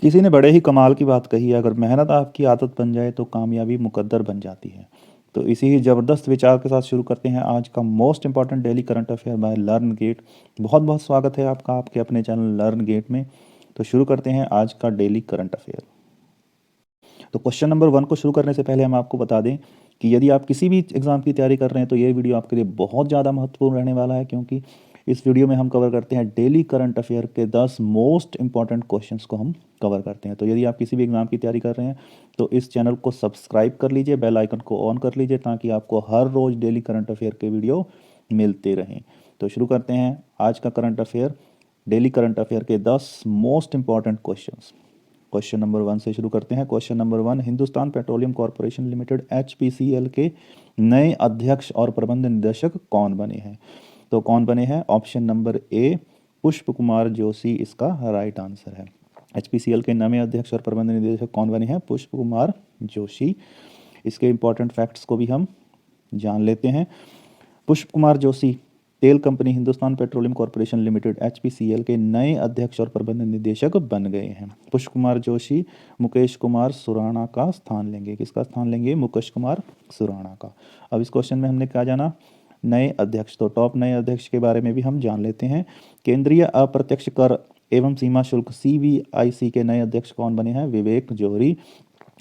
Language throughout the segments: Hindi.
किसी ने बड़े ही कमाल की बात कही है, अगर मेहनत आपकी आदत बन जाए तो कामयाबी मुकद्दर बन जाती है। तो इसी ही ज़बरदस्त विचार के साथ शुरू करते हैं आज का most important daily current affair by Learn Gate. बहुत बहुत स्वागत है आपका आपके अपने चैनल लर्न गेट में। तो शुरू करते हैं आज का डेली करंट अफेयर। तो क्वेश्चन नंबर 1 को शुरू करने से पहले हम आपको बता दें कि यदि आप किसी भी एग्ज़ाम की तैयारी कर रहे हैं तो ये वीडियो आपके लिए बहुत ज़्यादा महत्वपूर्ण रहने वाला है, क्योंकि इस वीडियो में हम कवर करते हैं डेली करंट अफेयर के 10 मोस्ट इंपॉर्टेंट क्वेश्चंस को हम कवर करते हैं। तो यदि आप किसी भी एग्ज़ाम की तैयारी कर रहे हैं तो इस चैनल को सब्सक्राइब कर लीजिए, बेल आइकन को ऑन कर लीजिए, ताकि आपको हर रोज़ डेली करंट अफेयर के वीडियो मिलते रहें। तो शुरू करते हैं आज का current affair, daily current affair के 10 most important questions. Question number 1 से शुरू करते हैं। Question number 1, Hindustan petroleum corporation limited HPCL के नए अध्यक्ष और प्रबंध निदेशक कौन बने हैं? तो कौन बने हैं? ऑप्शन नंबर ए, पुष्प कुमार जोशी इसका राइट आंसर है। एचपीसीएल के नए अध्यक्ष और प्रबंध निदेशक कौन बने हैं? पुष्प कुमार जोशी। इसके इंपॉर्टेंट फैक्ट्स को भी हम जान लेते हैं। पुष्प कुमार जोशी तेल company Hindustan petroleum corporation limited HPCL के नए अध्यक्ष और प्रबंध निदेशक बन गए हैं। पुष्प कुमार जोशी मुकेश कुमार सुराणा का स्थान लेंगे। किसका स्थान लेंगे? मुकेश कुमार सुराणा का। अब इस क्वेश्चन में हमने क्या जाना? नए अध्यक्ष। तो टॉप नए अध्यक्ष के बारे में भी हम जान लेते हैं। केंद्रीय अप्रत्यक्ष कर एवं सीमा शुल्क सीबीआईसी के नए अध्यक्ष कौन बने हैं? विवेक जौहरी।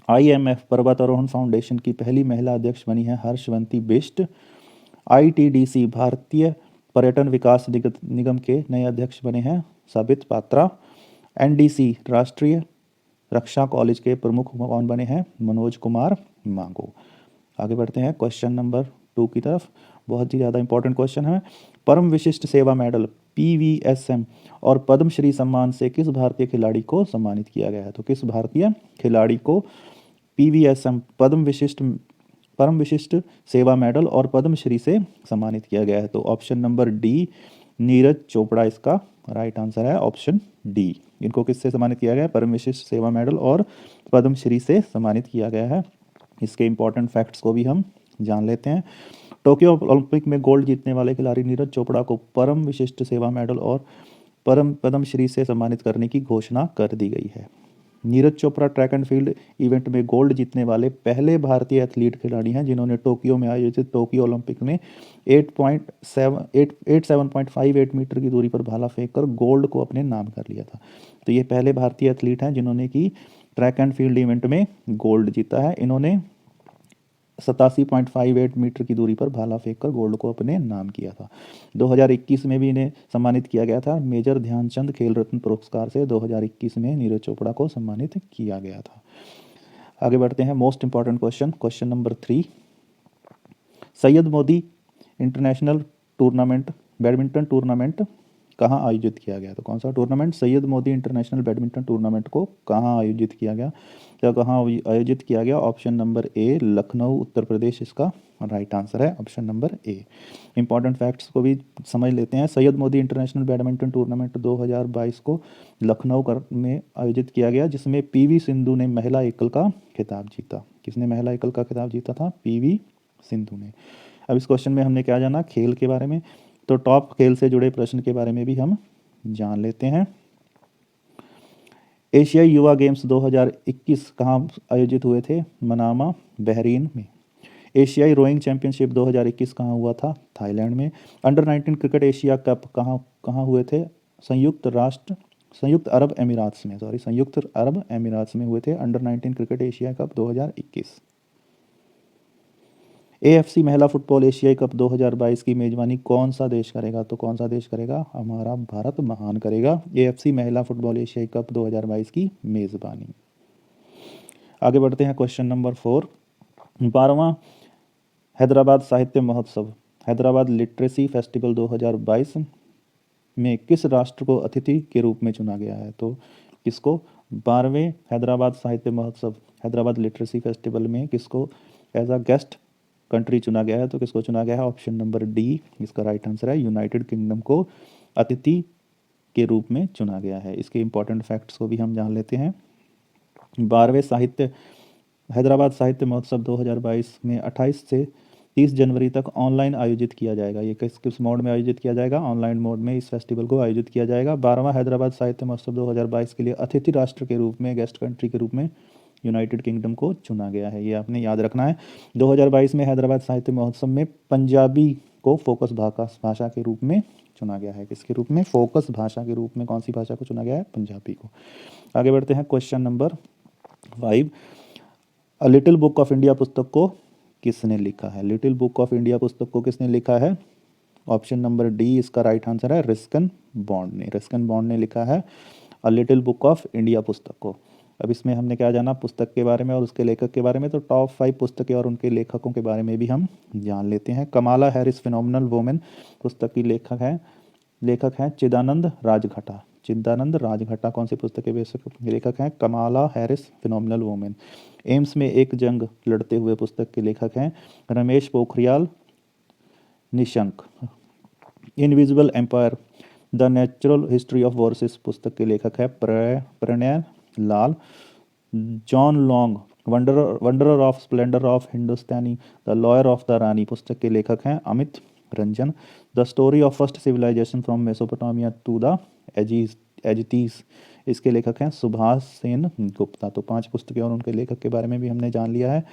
आईएमएफ पर्वतारोहण फाउंडेशन की पहली महिला अध्यक्ष बनी है हर्षवंती बिष्ट। आईटीडीसी भारतीय पर्यटन विकास निगम के नए अध्यक्ष बने हैं साबित पात्रा। एनडीसी राष्ट्रीय रक्षा कॉलेज के प्रमुख कौन बने हैं? मनोज कुमार मांगो। आगे बढ़ते हैं क्वेश्चन नंबर 2 की तरफ। बहुत ही ज़्यादा इंपॉर्टेंट क्वेश्चन है। परम विशिष्ट सेवा मेडल पीवीएसएम और पद्मश्री सम्मान से किस भारतीय खिलाड़ी को सम्मानित किया गया है? तो किस भारतीय खिलाड़ी को पीवीएसएम परम विशिष्ट सेवा मेडल और पद्मश्री से सम्मानित किया गया है? तो option number D, Neeraj Chopra इसका राइट आंसर है। ऑप्शन डी, इनको किससे सम्मानित किया गया है? परम विशिष्ट सेवा मेडल और पद्मश्री से सम्मानित किया गया है। इसके इंपॉर्टेंट फैक्ट्स को भी हम जान लेते हैं। टोक्यो ओलंपिक में गोल्ड जीतने वाले खिलाड़ी नीरज चोपड़ा को परम विशिष्ट सेवा मेडल और पद्मश्री से सम्मानित करने की घोषणा कर दी गई है। Neeraj Chopra track and field event में गोल्ड जीतने वाले पहले भारतीय एथलीट खिलाड़ी हैं जिन्होंने टोक्यो में आयोजित टोक्यो ओलंपिक में 87.58 मीटर की दूरी पर भाला फेंककर गोल्ड को अपने नाम कर लिया था। तो ये पहले भारतीय एथलीट हैं जिन्होंने कि ट्रैक एंड फील्ड इवेंट में गोल्ड जीता है। इन्होंने 87.58 मीटर की दूरी पर भाला फेंककर गोल्ड को अपने नाम किया था। 2021 में भी इन्हें सम्मानित किया गया था मेजर ध्यानचंद खेल रत्न पुरस्कार से। 2021 में नीरज चोपड़ा को सम्मानित किया गया था। आगे बढ़ते हैं most important question, question number 3, Syed Modi international tournament badminton tournament कहाँ आयोजित किया गया? तो कौन सा tournament? Syed Modi international badminton tournament को कहाँ आयोजित किया गया? क्या कहाँ आयोजित किया गया? Option number A, Lucknow Uttar Pradesh इसका राइट आंसर है। Option number A. Important facts को भी समझ लेते हैं। Syed Modi international badminton tournament 2022 को लखनऊ में आयोजित किया गया, जिसमें पीवी सिंधु ने महिला एकल का खिताब जीता। किसने महिला एकल का खिताब जीता था? पीवी सिंधु ने। अब इस क्वेश्चन में हमने क्या जाना? खेल के बारे में। तो टॉप खेल से जुड़े प्रश्न के बारे में भी हम जान लेते हैं। एशियाई युवा गेम्स 2021 कहाँ आयोजित हुए थे? मनामा, बहरीन में। एशियाई रोइंग चैंपियनशिप 2021 कहाँ हुआ था? थाईलैंड में। अंडर 19 क्रिकेट एशिया कप कहाँ कहाँ हुए थे? संयुक्त अरब अमीरात्स में हुए थे under 19 cricket Asia cup 2021। AFC महिला फुटबॉल एशियाई कप 2022 की मेजबानी कौन सा देश करेगा? तो कौन सा देश करेगा? हमारा भारत महान करेगा एएफसी महिला फुटबॉल एशियाई कप 2022 की मेजबानी। आगे बढ़ते हैं क्वेश्चन नंबर 4, 12वां हैदराबाद साहित्य महोत्सव हैदराबाद लिटरेसी फेस्टिवल 2022 में किस राष्ट्र को अतिथि के रूप में चुना गया है? तो किसको? 12वें हैदराबाद साहित्य महोत्सव हैदराबाद लिटरेसी फेस्टिवल में किसको एज अ गेस्ट कंट्री चुना गया है? तो किसको चुना गया है? ऑप्शन नंबर डी इसका राइट आंसर है। यूनाइटेड किंगडम को अतिथि के रूप में चुना गया है। इसके इंपॉर्टेंट फैक्ट्स को भी हम जान लेते हैं। 12वें हैदराबाद साहित्य महोत्सव 2022 में 28 से 30 जनवरी तक ऑनलाइन आयोजित किया जाएगा। ये किस किस मोड में आयोजित किया जाएगा? ऑनलाइन मोड में इस फेस्टिवल को आयोजित किया जाएगा। 12वां हैदराबाद साहित्य महोत्सव 2022 के लिए अतिथि राष्ट्र के रूप में, गेस्ट कंट्री के रूप में यूनाइटेड किंगडम को चुना गया है। ये आपने याद रखना है। 2022 में हैदराबाद साहित्य महोत्सव में पंजाबी को फोकस भाषा के रूप में चुना गया है। किसके रूप में? फोकस भाषा के रूप में कौन सी भाषा को चुना गया है? पंजाबी को। आगे बढ़ते हैं question number 5। A little book of India पुस्तक को किसने लिखा है? लिटिल बुक ऑफ इंडिया पुस्तक को किसने लिखा है? ऑप्शन नंबर डी इसका राइट आंसर है, रस्किन बॉन्ड ने। रस्किन बॉन्ड ने लिखा है a little book of India पुस्तक को। अब इसमें हमने क्या जाना पुस्तक के बारे में और उसके लेखक के बारे में, तो टॉप 5 पुस्तकें और उनके लेखकों के बारे में भी हम जान लेते हैं। कमाला हैरिस फिनोमिनल वुमेन पुस्तक की लेखक हैं चिदानंद राजघटा। चिदानंद राजघटा कौन सी पुस्तक के लेखक हैं? Kamala Harris phenomenal women. AIIMS में एक जंग लड़ते हुए पुस्तक के लेखक हैं Ramesh Pokhriyal Nishank. Invisible empire the natural history of viruses पुस्तक के लेखक है Pranay Lal. John Lang wanderer of splendour of Hindustani the lawyer of the Rani पुस्तक के लेखक हैं Amit Ranjan. The story of first civilisation from Mesopotamia to the Aztecs इसके लेखक हैं सुभाष सेन गुप्ता। तो 5 पुस्तकें और उनके लेखक के बारे में भी हमने जान लिया है।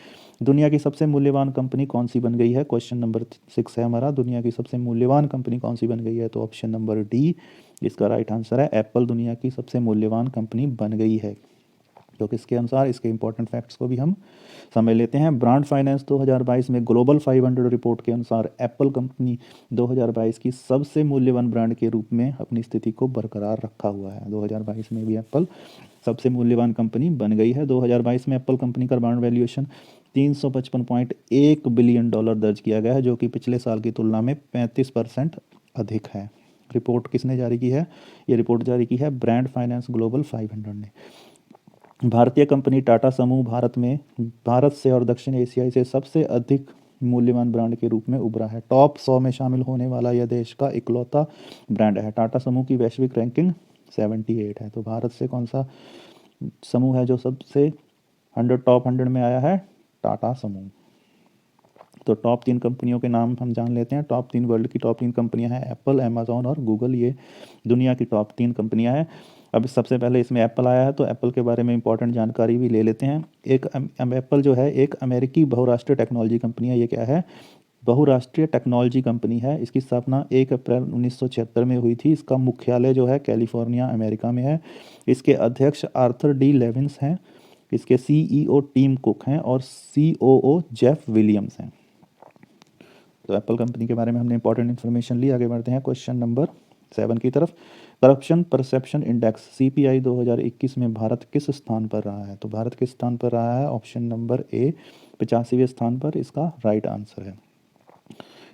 दुनिया की सबसे मूल्यवान कंपनी कौन सी बन गई है? क्वेश्चन नंबर 6 है हमारा। दुनिया की सबसे मूल्यवान कंपनी कौन सी बन गई है? तो ऑप्शन नंबर डी इसका राइट आंसर है, एप्पल दुनिया की सबसे मूल्यवान कंपनी बन गई है। तो किसके अनुसार? इसके इंपॉर्टेंट फैक्ट्स को भी हम समझ लेते हैं। ब्रांड फाइनेंस 2022 में ग्लोबल 500 रिपोर्ट के अनुसार एप्पल कंपनी 2022 की सबसे मूल्यवान ब्रांड के रूप में अपनी स्थिति को बरकरार रखा हुआ है। 2022 में भी एप्पल सबसे मूल्यवान कंपनी बन गई है। 2022 में एप्पल कंपनी का ब्रांड वैल्यूएशन $355.1 बिलियन दर्ज किया गया है, जो कि पिछले साल की तुलना में 35% अधिक है। रिपोर्ट किसने जारी की है? ये रिपोर्ट जारी की है ब्रांड फाइनेंस ग्लोबल 500 ने। भारतीय कंपनी टाटा समूह भारत से और दक्षिण एशिया से सबसे अधिक मूल्यवान ब्रांड के रूप में उभरा है। टॉप 100 में शामिल होने वाला यह देश का इकलौता ब्रांड है। टाटा समूह की वैश्विक रैंकिंग 78 है। तो भारत से कौन सा समूह है जो सबसे टॉप 100 में आया है? टाटा समूह। तो टॉप 3 कंपनियों के नाम हम जान लेते हैं। टॉप 3 वर्ल्ड की टॉप 3 कंपनियां हैं एप्पल, अमेजॉन और गूगल। ये दुनिया की टॉप 3 कंपनियां हैं। अब सबसे पहले इसमें एप्पल आया है, तो एप्पल के बारे में इंपॉर्टेंट जानकारी भी ले लेते हैं। एप्पल जो है एक अमेरिकी बहुराष्ट्रीय टेक्नोलॉजी कंपनी है। ये क्या है? बहुराष्ट्रीय टेक्नोलॉजी कंपनी है। इसकी स्थापना 1 अप्रैल 1976 में हुई थी। इसका मुख्यालय जो है कैलिफोर्निया अमेरिका में है। इसके अध्यक्ष आर्थर डी लेविन्स हैं। इसके सीईओ टिम कुक हैं और सीओओ जेफ विलियम्स हैं। तो एप्पल कंपनी के बारे में हमने इंपॉर्टेंट इन्फॉर्मेशन ली। आगे बढ़ते हैं क्वेश्चन नंबर 7 की तरफ। करप्शन परसेप्शन इंडेक्स सीपीआई 2021 में भारत किस स्थान पर रहा है? तो भारत किस स्थान पर रहा है? ऑप्शन नंबर ए 85वें स्थान पर इसका राइट आंसर है।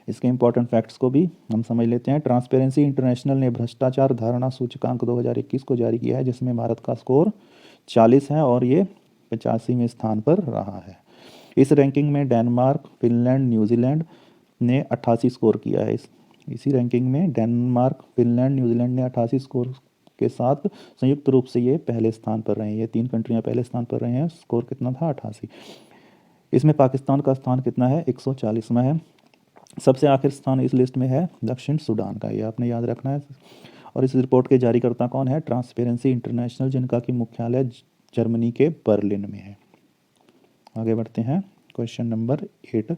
इसके इंपॉर्टेंट फैक्ट्स को भी हम समझ लेते हैं। ट्रांसपेरेंसी इंटरनेशनल ने भ्रष्टाचार धारणा सूचकांक 2021 को जारी किया है, जिसमें भारत का स्कोर 40 है और ये 85वें स्थान पर रहा है। इस रैंकिंग में डेनमार्क, फिनलैंड, न्यूजीलैंड ने 88 स्कोर किया है। इसी रैंकिंग में डेनमार्क, फिनलैंड, न्यूजीलैंड ने 88 स्कोर के साथ संयुक्त रूप से ये पहले स्थान पर रहे हैं। ये 3 कंट्रियां पहले स्थान पर रहे हैं। स्कोर कितना था? 88। इसमें पाकिस्तान का स्थान कितना है? 140वां है। सबसे आखिर स्थान इस लिस्ट में है दक्षिण सूडान का। ये आपने याद रखना है। और इस रिपोर्ट के जारीकर्ता कौन है? ट्रांसपेरेंसी इंटरनेशनल, जिनका की मुख्यालय जर्मनी के बर्लिन में है। आगे बढ़ते हैं क्वेश्चन नंबर 8।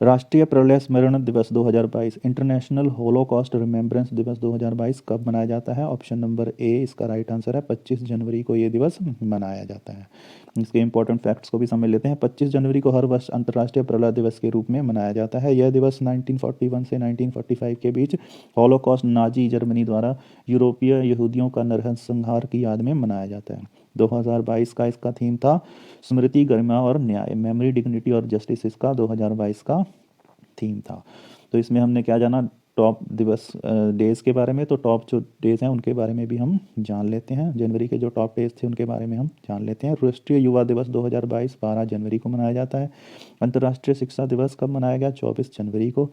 राष्ट्रीय प्रलय स्मरण दिवस 2022, इंटरनेशनल होलोकॉस्ट रिमेम्बरेंस दिवस 2022 कब मनाया जाता है? ऑप्शन नंबर ए इसका राइट आंसर है, 25 जनवरी को ये दिवस मनाया जाता है। इसके इंपॉर्टेंट फैक्ट्स को भी समझ लेते हैं। 25 जनवरी को हर वर्ष अंतर्राष्ट्रीय प्रलय दिवस के रूप में मनाया जाता है। यह दिवस 1941 से 1945 के बीच होलोकॉस्ट नाजी जर्मनी द्वारा यूरोपीय यहूदियों का नरसंहार की याद में मनाया जाता है। 2022 का इसका थीम था स्मृति, गरिमा और न्याय, मेमोरी, डिग्निटी और जस्टिस। इसका 2022 का थीम था। तो इसमें हमने क्या जाना? टॉप दिवस डेज के बारे में। तो टॉप जो डेज हैं उनके बारे में भी हम जान लेते हैं। जनवरी के जो टॉप डेज थे उनके बारे में हम जान लेते हैं। राष्ट्रीय युवा दिवस 2022 12 जनवरी को मनाया जाता है। अंतर्राष्ट्रीय शिक्षा दिवस कब मनाया गया? 24 जनवरी को।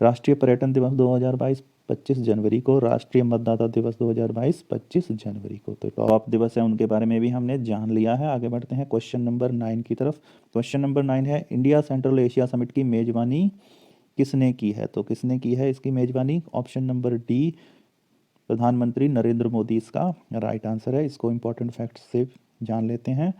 राष्ट्रीय पर्यटन दिवस 2022 25 जनवरी को, राष्ट्रीय मतदाता दिवस 2022 25 जनवरी को। तो टॉप दिवस है उनके बारे में भी हमने जान लिया है। आगे बढ़ते हैं क्वेश्चन नंबर 9 की तरफ। क्वेश्चन नंबर 9 है, इंडिया सेंट्रल एशिया समिट की मेजबानी किसने की है? तो किसने की है इसकी मेजबानी? ऑप्शन नंबर डी, प्रधानमंत्री नरेंद्र मोदी इसका राइट आंसर है। इसको इंपॉर्टेंट फैक्ट से जान लेते हैं।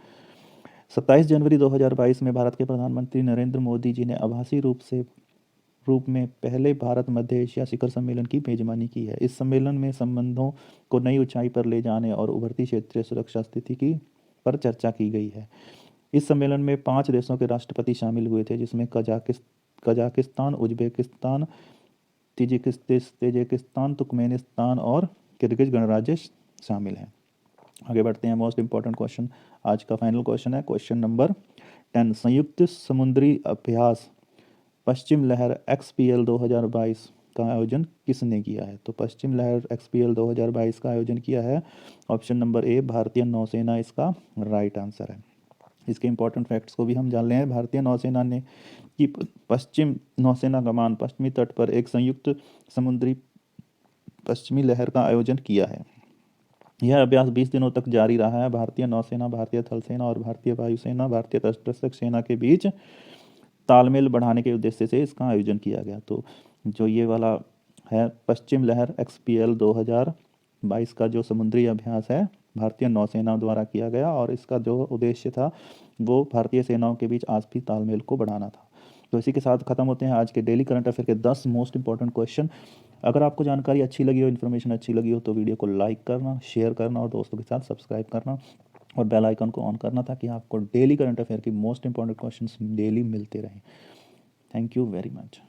27 जनवरी 2022 में भारत के प्रधानमंत्री नरेंद्र मोदी जी ने आभासी रूप में पहले भारत मध्य एशिया शिखर सम्मेलन की मेजबानी की है। इस सम्मेलन में संबंधों को नई ऊंचाई पर ले जाने और उभरती क्षेत्रीय सुरक्षा स्थिति की पर चर्चा की गई है। इस सम्मेलन में 5 देशों के राष्ट्रपति शामिल हुए थे, जिसमें कजाकिस्तान, उज्बेकिस्तान, ताजिकिस्तान, तुर्कमेनिस्तान और किर्गिज गणराज्य शामिल हैं। आगे बढ़ते हैं। मोस्ट इंपॉर्टेंट क्वेश्चन, आज का फाइनल क्वेश्चन है क्वेश्चन नंबर 10। संयुक्त समुद्री अभ्यास पश्चिम लहर XPL 2022 का आयोजन किसने किया है? तो पश्चिम लहर XPL 2022 का आयोजन किया है ऑप्शन नंबर ए, भारतीय नौसेना इसका राइट आंसर है। इसके इंपॉर्टेंट फैक्ट्स को भी हम जान लें। भारतीय नौसेना ने की पश्चिम नौसेना कमान पश्चिमी तट पर एक संयुक्त समुद्री पश्चिमी लहर का आयोजन किया है। यह अभ्यास 20 दिनों तक जारी रहा है। भारतीय नौसेना, भारतीय थल सेना और भारतीय वायुसेना, भारतीय तटरक्षक सेना के बीच तालमेल बढ़ाने के उद्देश्य से इसका आयोजन किया गया। तो जो ये वाला है पश्चिम लहर XPL 2022 का जो समुद्री अभ्यास है भारतीय नौसेना द्वारा किया गया, और इसका जो उद्देश्य था वो भारतीय सेनाओं के बीच आपसी तालमेल को बढ़ाना था। तो इसी के साथ खत्म होते हैं आज के डेली करंट अफेयर के 10 मोस्ट इंपॉर्टेंट क्वेश्चन। अगर आपको जानकारी अच्छी लगी हो, इन्फॉर्मेशन अच्छी लगी हो, तो वीडियो को लाइक करना, शेयर करना और दोस्तों के साथ सब्सक्राइब करना और बेल आइकन को ऑन करना, ताकि आपको डेली करंट अफेयर की मोस्ट इंपॉर्टेंट क्वेश्चंस डेली मिलते रहें। Thank you very much.